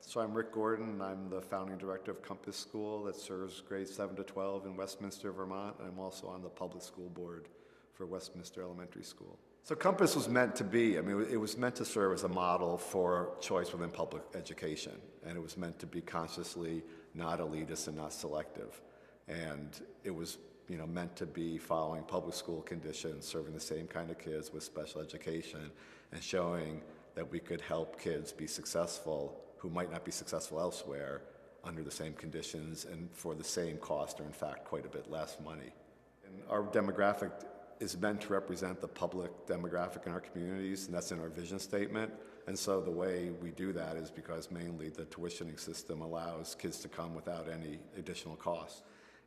So I'm Rick Gordon. I'm the founding director of Compass School that serves grades 7 to 12 in Westminster, Vermont. I'm also on the public school board for Westminster Elementary School. So Compass was meant to be, it was meant to serve as a model for choice within public education. And it was meant to be consciously not elitist and not selective. And it was meant to be following public school conditions, serving the same kind of kids with special education, and showing that we could help kids be successful who might not be successful elsewhere under the same conditions and for the same cost, or in fact quite a bit less money. And our demographic is meant to represent the public demographic in our communities, and that's in our vision statement. And so the way we do that is because mainly the tuitioning system allows kids to come without any additional cost.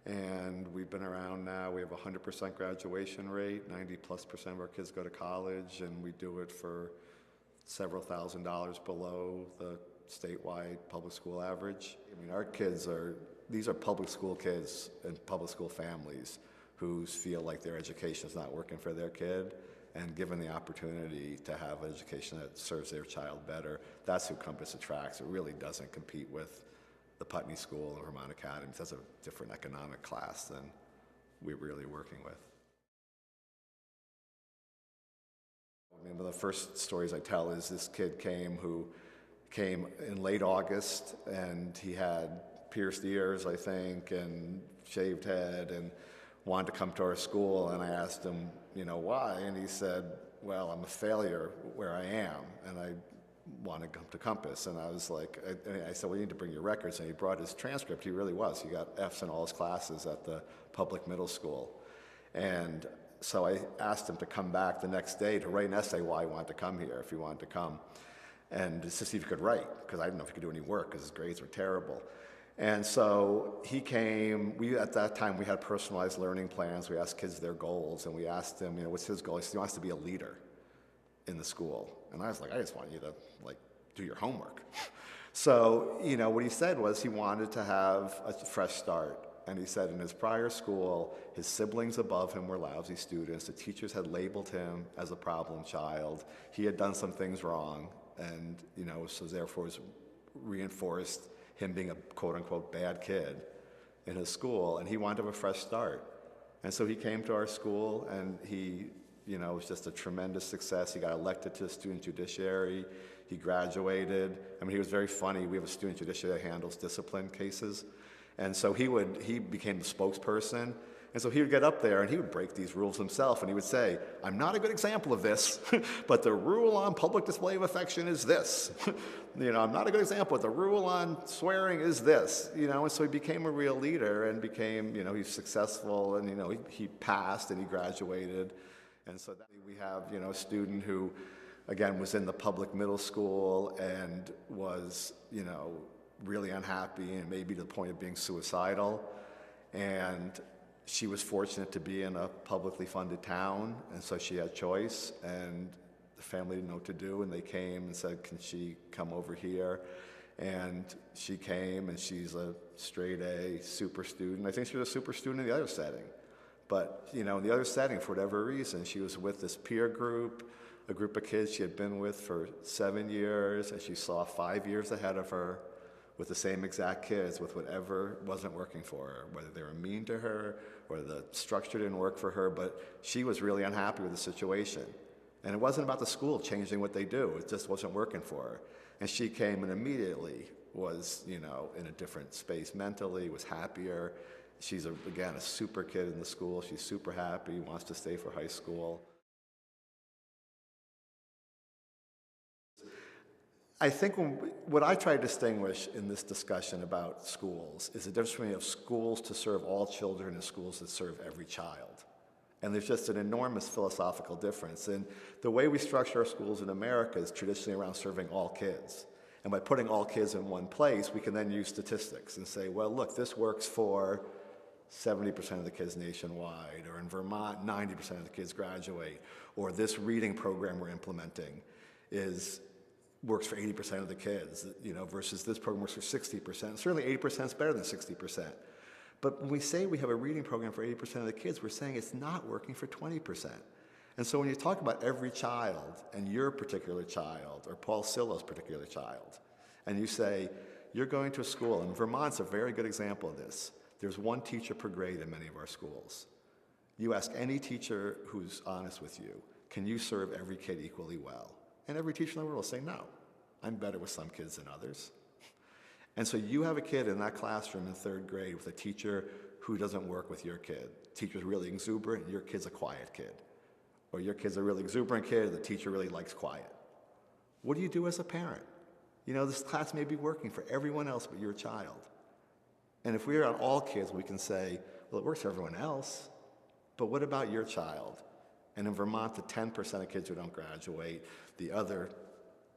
And we've been around now, we have a 100% graduation rate, 90+% of our kids go to college, and we do it for several $1,000s below the statewide public school average. Our kids these are public school kids and public school families who feel like their education is not working for their kid, and given the opportunity to have an education that serves their child better, that's who Compass attracts. It really doesn't compete with the Putney School or Vermont Academy. That's a different economic class than we're really working with. One of the first stories I tell is this kid came in late August, and he had pierced ears, I think, and shaved head, and wanted to come to our school. And I asked him, why? And he said, well, I'm a failure where I am, and I want to come to Compass. And I was like, I said, well, you need to bring your records. And he brought his transcript. He really was. He got F's in all his classes at the public middle school. And so I asked him to come back the next day to write an essay why he wanted to come here, if he wanted to come, and just to see if he could write, because I didn't know if he could do any work because his grades were terrible. And so he came. At that time, we had personalized learning plans. We asked kids their goals, and we asked him, what's his goal? He said he wants to be a leader in the school. And I was like, I just want you to do your homework. So, what he said was he wanted to have a fresh start. And he said in his prior school, his siblings above him were lousy students. The teachers had labeled him as a problem child. He had done some things wrong, and so therefore it reinforced him being a quote-unquote bad kid in his school, and he wanted to have a fresh start. And so he came to our school, and he it was just a tremendous success. He got elected to the student judiciary. He graduated. He was very funny. We have a student judiciary that handles discipline cases. And so he became the spokesperson. And so he would get up there and he would break these rules himself, and he would say, I'm not a good example of this, but the rule on public display of affection is this. I'm not a good example, but the rule on swearing is this. And so he became a real leader and became, he's successful, and he passed and he graduated. And so we have, a student who, again, was in the public middle school and was, really unhappy and maybe to the point of being suicidal. And she was fortunate to be in a publicly funded town, and so she had choice, and the family didn't know what to do, and they came and said, can she come over here? And she came, and she's a straight A super student. I think she was a super student in the other setting. But, in the other setting, for whatever reason, she was with this peer group, a group of kids she had been with for 7 years, and she saw 5 years ahead of her with the same exact kids, with whatever wasn't working for her, whether they were mean to her or the structure didn't work for her, but she was really unhappy with the situation. And it wasn't about the school changing what they do, it just wasn't working for her. And she came and immediately was, in a different space mentally, was happier. She's, again, a super kid in the school. She's super happy, wants to stay for high school. I think what I try to distinguish in this discussion about schools is the difference between schools to serve all children and schools that serve every child. And there's just an enormous philosophical difference. And the way we structure our schools in America is traditionally around serving all kids. And by putting all kids in one place, we can then use statistics and say, well, look, this works for 70% of the kids nationwide, or in Vermont, 90% of the kids graduate, or this reading program we're implementing works for 80% of the kids, versus this program works for 60%. Certainly 80% is better than 60%. But when we say we have a reading program for 80% of the kids, we're saying it's not working for 20%. And so when you talk about every child and your particular child, or Paul Sillo's particular child, And you say, you're going to a school, and Vermont's a very good example of this. There's one teacher per grade in many of our schools. You ask any teacher who's honest with you, can you serve every kid equally well? And every teacher in the world will say, no, I'm better with some kids than others. And so you have a kid in that classroom in third grade with a teacher who doesn't work with your kid. The teacher's really exuberant, and your kid's a quiet kid. Or your kid's a really exuberant kid, and the teacher really likes quiet. What do you do as a parent? You know, this class may be working for everyone else but your child. And if we're on all kids, we can say, well, it works for everyone else, but what about your child? And in Vermont, the 10% of kids who don't graduate, the other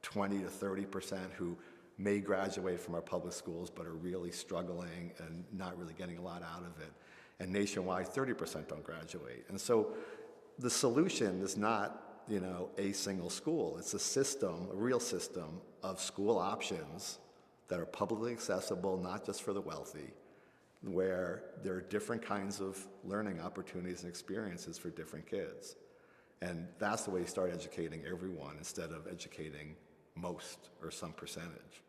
20 to 30% who may graduate from our public schools but are really struggling and not really getting a lot out of it. And nationwide, 30% don't graduate. And so the solution is not, you know, a single school. It's a system, a real system of school options that are publicly accessible, not just for the wealthy, where there are different kinds of learning opportunities and experiences for different kids. And that's the way you start educating everyone instead of educating most or some percentage.